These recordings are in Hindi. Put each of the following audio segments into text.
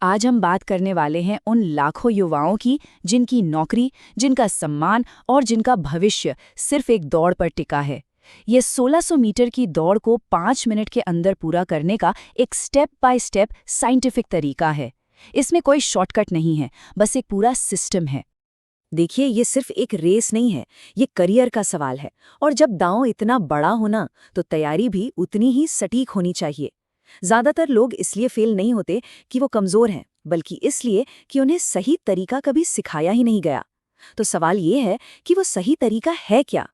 आज हम बात करने वाले हैं उन लाखों युवाओं की जिनकी नौकरी, जिनका सम्मान और जिनका भविष्य सिर्फ एक दौड़ पर टिका है। ये 1600 मीटर की दौड़ को 5 मिनट के अंदर पूरा करने का एक स्टेप बाय स्टेप साइंटिफिक तरीका है। इसमें कोई शॉर्टकट नहीं है, बस एक पूरा सिस्टम है। देखिए, ये सिर्फ एक रेस नहीं है, ये करियर का सवाल है। और जब दांव इतना बड़ा होना, तो तैयारी भी उतनी ही सटीक होनी चाहिए। ज्यादातर लोग इसलिए फेल नहीं होते कि वो कमजोर हैं, बल्कि इसलिए कि उन्हें सही तरीका कभी सिखाया ही नहीं गया। तो सवाल ये है कि वो सही तरीका है क्या?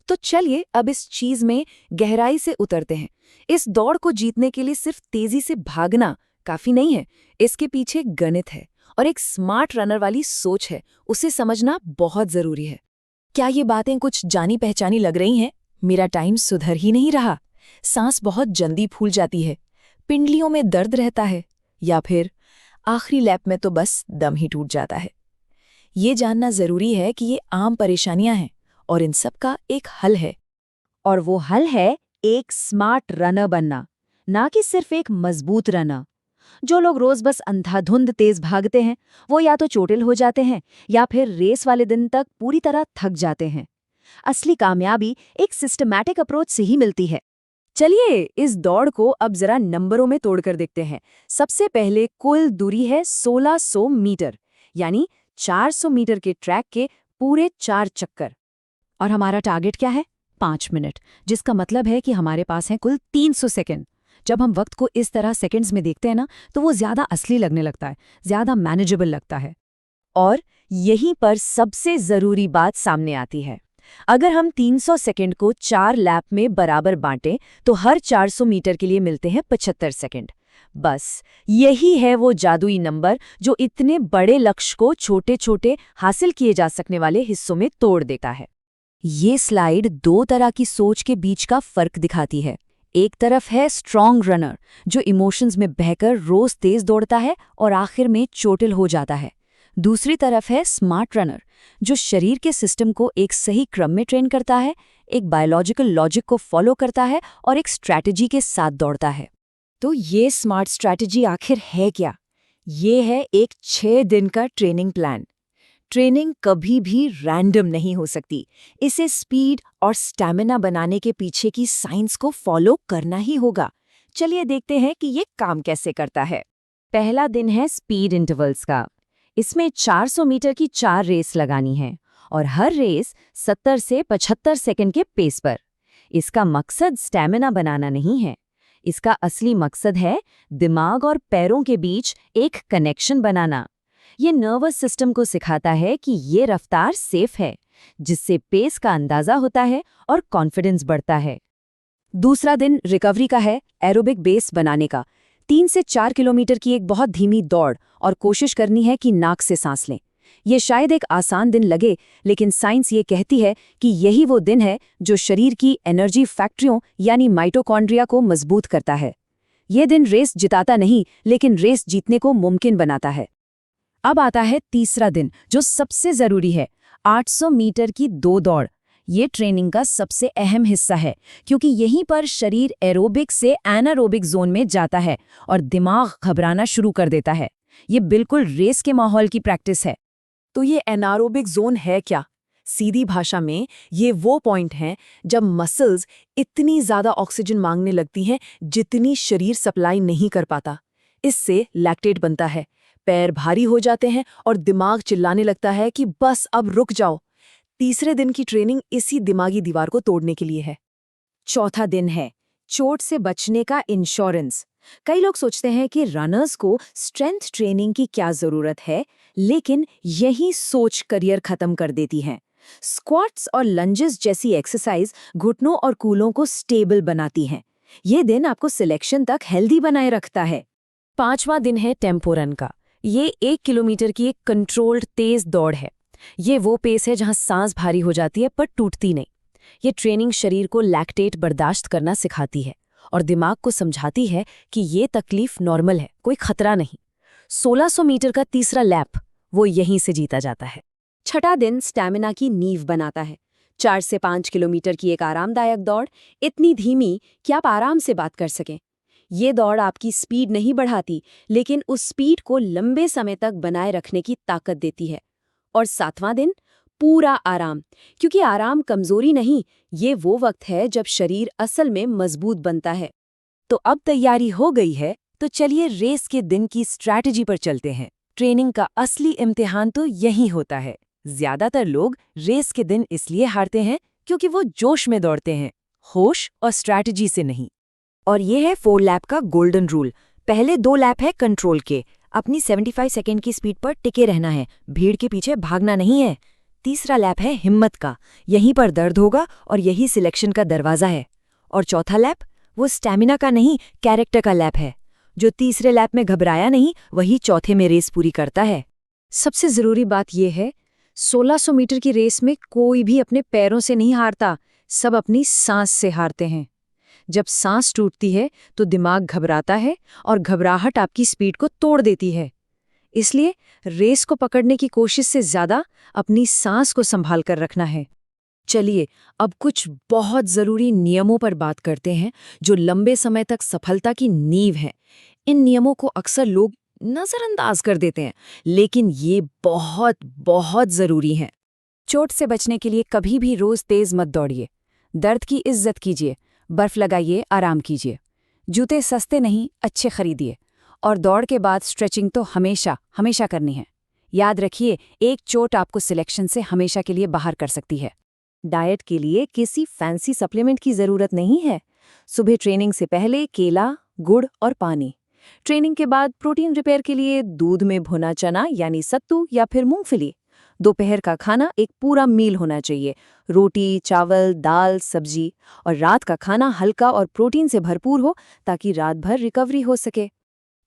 तो चलिए अब इस चीज में गहराई से उतरते हैं। इस दौड़ को जीतने के लिए सिर्फ तेजी से भागना काफी नहीं है, इसके पीछे एक गणित है और एक स्मार्ट रनर वाली सोच है। उसे समझना बहुत जरूरी है। क्या ये बातें कुछ जानी पहचानी लग रही हैं? मेरा टाइम सुधर ही नहीं रहा, सांस बहुत जल्दी फूल जाती है, पिंडलियों में दर्द रहता है, या फिर आखिरी लैप में तो बस दम ही टूट जाता है। ये जानना जरूरी है कि ये आम परेशानियां हैं और इन सब का एक हल है। और वो हल है एक स्मार्ट रनर बनना, ना कि सिर्फ एक मजबूत रनर। जो लोग रोज बस अंधाधुंध तेज भागते हैं, वो या तो चोटिल हो जाते हैं या फिर रेस वाले दिन तक पूरी तरह थक जाते हैं। असली कामयाबी एक सिस्टमैटिक अप्रोच से ही मिलती है। चलिए इस दौड़ को अब जरा नंबरों में तोड़कर देखते हैं। सबसे पहले कुल दूरी है 1600 मीटर, यानी 400 मीटर के ट्रैक के पूरे 4 चक्कर। और हमारा टारगेट क्या है? 5 मिनट, जिसका मतलब है कि हमारे पास है कुल 300 सेकंड। जब हम वक्त को इस तरह सेकंड्स में देखते हैं ना, तो वो ज्यादा असली लगने लगता है, ज्यादा मैनेजेबल लगता है। और यहीं पर सबसे जरूरी बात सामने आती है। अगर हम 300 सेकंड को 4 लैप में बराबर बांटें, तो हर 400 मीटर के लिए मिलते हैं 75 सेकंड। बस यही है वो जादुई नंबर जो इतने बड़े लक्ष्य को छोटे छोटे हासिल किए जा सकने वाले हिस्सों में तोड़ देता है। ये स्लाइड 2 तरह की सोच के बीच का फर्क दिखाती है। एक तरफ है स्ट्रॉन्ग रनर, जो इमोशंस में बहकर रोज तेज दौड़ता है और आखिर में चोटिल हो जाता है। दूसरी तरफ है स्मार्ट रनर, जो शरीर के सिस्टम को एक सही क्रम में ट्रेन करता है, एक बायोलॉजिकल लॉजिक को फॉलो करता है और एक स्ट्रैटेजी के साथ दौड़ता है। तो ये स्मार्ट स्ट्रैटेजी आखिर है क्या? ये है एक 6 दिन का ट्रेनिंग प्लान। ट्रेनिंग कभी भी रैंडम नहीं हो सकती। इसे स्पीड और स्टैमिना बनाने के पीछे की साइंस को फॉलो करना ही होगा। चलिए देखते हैं कि ये काम कैसे करता है। पहला दिन है स्पीड इंटरवल्स का। इसमें 400 मीटर की 4 रेस लगानी है और हर रेस 70 से 75 सेकंड के पेस पर। इसका मकसद स्टैमिना बनाना नहीं है। इसका असली मकसद है दिमाग और पैरों के बीच एक कनेक्शन बनाना। ये नर्वस सिस्टम को सिखाता है कि ये रफ्तार सेफ है, जिससे पेस का अंदाजा होता है और कॉन्फिडेंस बढ़ता है। दूसरा दिन रिकवरी का है, एरोबिक बेस बनाने का। 3 से 4 किलोमीटर की एक बहुत धीमी दौड़ और कोशिश करनी है कि नाक से सांस लें। ये शायद एक आसान दिन लगे, लेकिन साइंस ये कहती है कि यही वो दिन है जो शरीर की एनर्जी फैक्ट्रियों यानी माइटोकॉन्ड्रिया को मजबूत करता है। ये दिन रेस जिताता नहीं, लेकिन रेस जीतने को मुमकिन बनाता है। अब आता है तीसरा दिन, जो सबसे जरूरी है, 800 मीटर की 2 दौड़। ये ट्रेनिंग का सबसे अहम हिस्सा है, क्योंकि यहीं पर शरीर एरोबिक से एनारोबिक जोन में जाता है और दिमाग घबराना शुरू कर देता है। ये बिल्कुल रेस के माहौल की प्रैक्टिस है। तो ये एनारोबिक जोन है क्या? सीधी भाषा में ये वो पॉइंट हैं जब मसल्स इतनी ज्यादा ऑक्सीजन मांगने लगती हैं जितनी शरीर सप्लाई नहीं कर पाता। इससे लैक्टेट बनता है, पैर भारी हो जाते हैं और दिमाग चिल्लाने लगता है कि बस अब रुक जाओ। तीसरे दिन की ट्रेनिंग इसी दिमागी दीवार को तोड़ने के लिए है। चौथा दिन है चोट से बचने का इंश्योरेंस। कई लोग सोचते हैं कि रनर्स को स्ट्रेंथ ट्रेनिंग की क्या जरूरत है, लेकिन यही सोच करियर खत्म कर देती है। स्क्वाट्स और लंजेस जैसी एक्सरसाइज घुटनों और कूलों को स्टेबल बनाती हैं। ये दिन आपको सिलेक्शन तक हेल्दी बनाए रखता है। पांचवां दिन है टेम्पो रन का। ये 1 किलोमीटर की एक कंट्रोल्ड तेज दौड़ है। ये वो पेस है जहां सांस भारी हो जाती है पर टूटती नहीं। ये ट्रेनिंग शरीर को लैक्टेट बर्दाश्त करना सिखाती है और दिमाग को समझाती है कि ये तकलीफ नॉर्मल है, कोई खतरा नहीं। 1600 मीटर का तीसरा लैप वो यहीं से जीता जाता है। छठा दिन स्टैमिना की नींव बनाता है। 4 से 5 किलोमीटर की एक आरामदायक दौड़, इतनी धीमी कि आप आराम से बात कर सकें। ये दौड़ आपकी स्पीड नहीं बढ़ाती, लेकिन उस स्पीड को लंबे समय तक बनाए रखने की ताकत देती है। और 7वां दिन, पूरा आराम, क्योंकि आराम कमजोरी नहीं, ये वो वक्त है जब शरीर असल में मजबूत बनता है। तो अब तैयारी हो गई है, तो चलिए रेस के दिन की स्ट्रैटेजी पर चलते हैं। ट्रेनिंग का असली इम्तिहान तो यही होता है। ज्यादातर लोग रेस के दिन इसलिए हारते हैं क्योंकि वो जोश में दौड़ते हैं, होश और स्ट्रैटेजी से नहीं। और ये है 4 लैप का गोल्डन रूल। पहले 2 लैप है कंट्रोल के, अपनी 75 सेकेंड की स्पीड पर टिके रहना है, भीड़ के पीछे भागना नहीं है। तीसरा लैप है हिम्मत का, यहीं पर दर्द होगा और यही सिलेक्शन का दरवाजा है। और चौथा लैप, वो स्टैमिना का नहीं, कैरेक्टर का लैप है। जो तीसरे लैप में घबराया नहीं, वही चौथे में रेस पूरी करता है। सबसे जरूरी बात यह है, 1600 मीटर की रेस में कोई भी अपने पैरों से नहीं हारता, सब अपनी सांस से हारते हैं। जब सांस टूटती है तो दिमाग घबराता है और घबराहट आपकी स्पीड को तोड़ देती है। इसलिए रेस को पकड़ने की कोशिश से ज्यादा अपनी सांस को संभाल कर रखना है। चलिए अब कुछ बहुत जरूरी नियमों पर बात करते हैं जो लंबे समय तक सफलता की नींव है। इन नियमों को अक्सर लोग नजरअंदाज कर देते हैं, लेकिन ये बहुत बहुत जरूरी हैं। चोट से बचने के लिए कभी भी रोज तेज मत दौड़िए। दर्द की इज्जत कीजिए, बर्फ लगाइए, आराम कीजिए। जूते सस्ते नहीं, अच्छे खरीदिए। और दौड़ के बाद स्ट्रेचिंग तो हमेशा हमेशा करनी है। याद रखिए, एक चोट आपको सिलेक्शन से हमेशा के लिए बाहर कर सकती है। डाइट के लिए किसी फैंसी सप्लीमेंट की जरूरत नहीं है। सुबह ट्रेनिंग से पहले केला, गुड़ और पानी। ट्रेनिंग के बाद प्रोटीन रिपेयर के लिए दूध में भुना चना यानी सत्तू या फिर मूंगफली। दोपहर का खाना एक पूरा मील होना चाहिए, रोटी, चावल, दाल, सब्जी। और रात का खाना हल्का और प्रोटीन से भरपूर हो ताकि रात भर रिकवरी हो सके।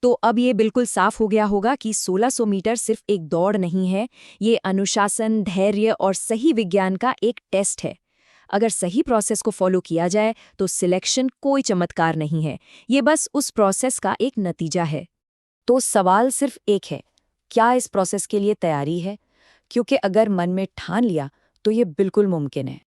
तो अब ये बिल्कुल साफ हो गया होगा कि 1600 मीटर सिर्फ एक दौड़ नहीं है, ये अनुशासन, धैर्य और सही विज्ञान का एक टेस्ट है। अगर सही प्रोसेस को फॉलो किया जाए तो सिलेक्शन कोई चमत्कार नहीं है, ये बस उस प्रोसेस का एक नतीजा है। तो सवाल सिर्फ एक है, क्या इस प्रोसेस के लिए तैयारी है? क्योंकि अगर मन में ठान लिया तो ये बिल्कुल मुमकिन है।